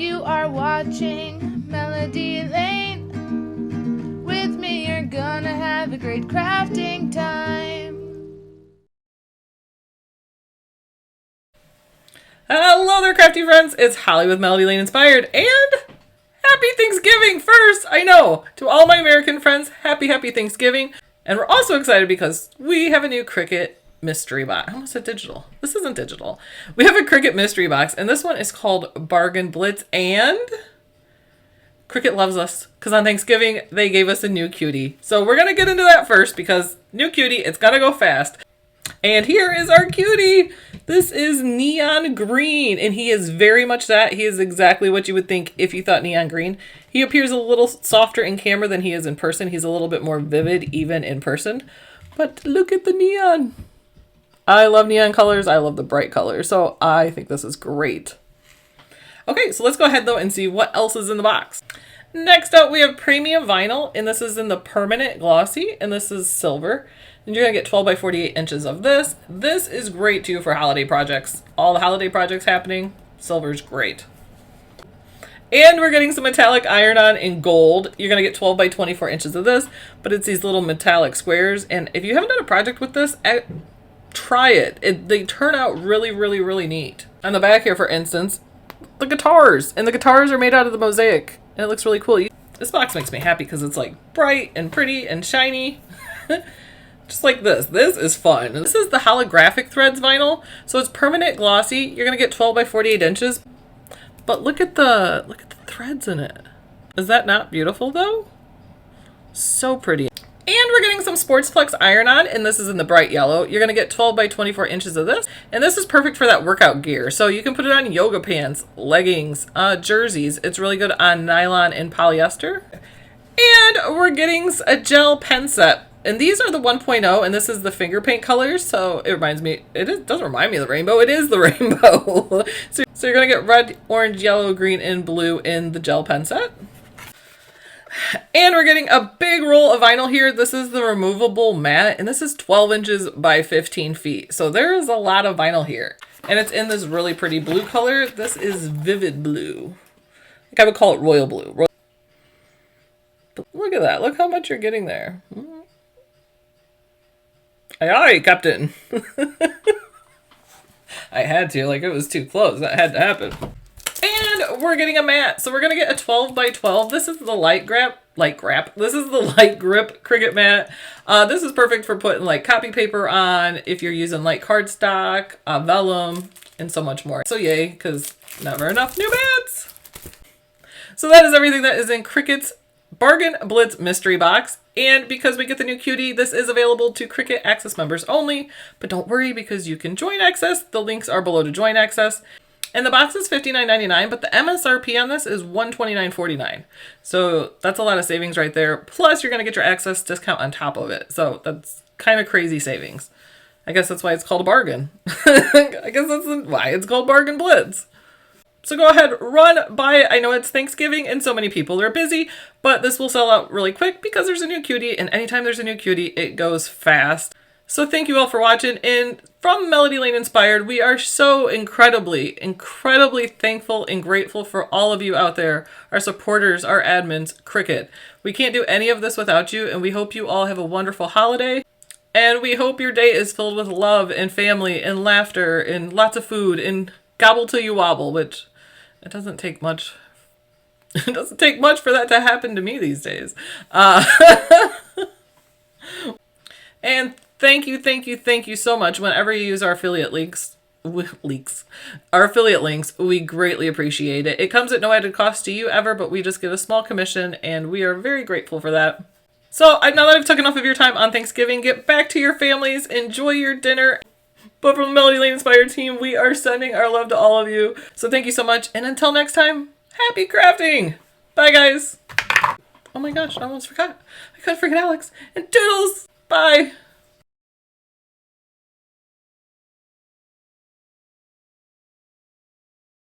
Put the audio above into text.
You are watching Melody Lane. With me, you're gonna have a great crafting time. Hello there, crafty friends. It's Holly with Melody Lane Inspired, and happy Thanksgiving first. I know, to all my American friends, happy Thanksgiving. And we're also excited because we have a new Cricut mystery box. I almost said digital. This isn't digital. We have a Cricut mystery box, and this one is called Bargain Blitz, and Cricut loves us because on Thanksgiving they gave us a new cutie. So we're gonna get into that first because new cutie, it's gotta go fast. And here is our cutie. This is Neon Green, and he is very much that. He is exactly what you would think if you thought neon green. He appears a little softer in camera than he is in person. He's a little bit more vivid even in person. But look at the neon. I love neon colors. I love the bright colors. So I think this is great. Okay, so let's go ahead though and see what else is in the box. Next up, we have premium vinyl, and this is in the permanent glossy, and this is silver. And you're gonna get 12 by 48 inches of this. This is great too for holiday projects. All the holiday projects happening, silver's great. And we're getting some metallic iron-on in gold. You're gonna get 12 by 24 inches of this, but it's these little metallic squares. And if you haven't done a project with this, try it. They turn out really neat. On the back here, for instance, the guitars. And the guitars are made out of the mosaic. And it looks really cool. This box makes me happy because it's like bright and pretty and shiny. Just like this. This is fun. This is the holographic threads vinyl. So it's permanent glossy. You're gonna get 12 by 48 inches. But look at the threads in it. Is that not beautiful though? So pretty. And we're getting some Sportsplex iron-on, and this is in the bright yellow. You're gonna get 12 by 24 inches of this. And this is perfect for that workout gear. So you can put it on yoga pants, leggings, jerseys. It's really good on nylon and polyester. And we're getting a gel pen set. And these are the 1.0, and this is the finger paint colors, so it reminds me, doesn't remind me of the rainbow, it is the rainbow. So you're gonna get red, orange, yellow, green, and blue in the gel pen set. And we're getting a big roll of vinyl here. This is the removable mat, and this is 12 inches by 15 feet. So there is a lot of vinyl here. And it's in this really pretty blue color. This is vivid blue. I think I would call it royal blue. But look at that, look how much you're getting there. Aye, aye, Captain. I had to, like it was too close. That had to happen. And we're getting a mat. So we're going to get a 12 by 12. This is the This is the light grip Cricut mat. This is perfect for putting like copy paper on, if you're using like cardstock, vellum, and so much more. So yay, because never enough new mats. So that is everything that is in Cricut's Bargain Blitz mystery box. And because we get the new cutie, this is available to Cricut Access members only. But don't worry, because you can join Access. The links are below to join Access. And the box is $59.99, but the MSRP on this is $129.49. So that's a lot of savings right there. Plus, you're going to get your Access discount on top of it. So that's kind of crazy savings. I guess that's why it's called a bargain. I guess that's why it's called Bargain Blitz. So go ahead, run, buy it. I know it's Thanksgiving and so many people are busy, but this will sell out really quick because there's a new cutie, and anytime there's a new cutie, it goes fast. So thank you all for watching, and from Melody Lane Inspired, we are so incredibly thankful and grateful for all of you out there, our supporters, our admins, Cricut. We can't do any of this without you, and we hope you all have a wonderful holiday. And we hope your day is filled with love and family and laughter and lots of food and gobble till you wobble, which it doesn't take much. It doesn't take much for that to happen to me these days. And thank you so much. Whenever you use our affiliate links, we greatly appreciate it. It comes at no added cost to you ever, but we just get a small commission, and we are very grateful for that. So now that I've taken enough of your time on Thanksgiving, get back to your families, enjoy your dinner. But from the Melody Lane Inspired team, we are sending our love to all of you. So thank you so much. And until next time, happy crafting. Bye, guys. Oh my gosh, I almost forgot. I couldn't forget Alex. And toodles. Bye.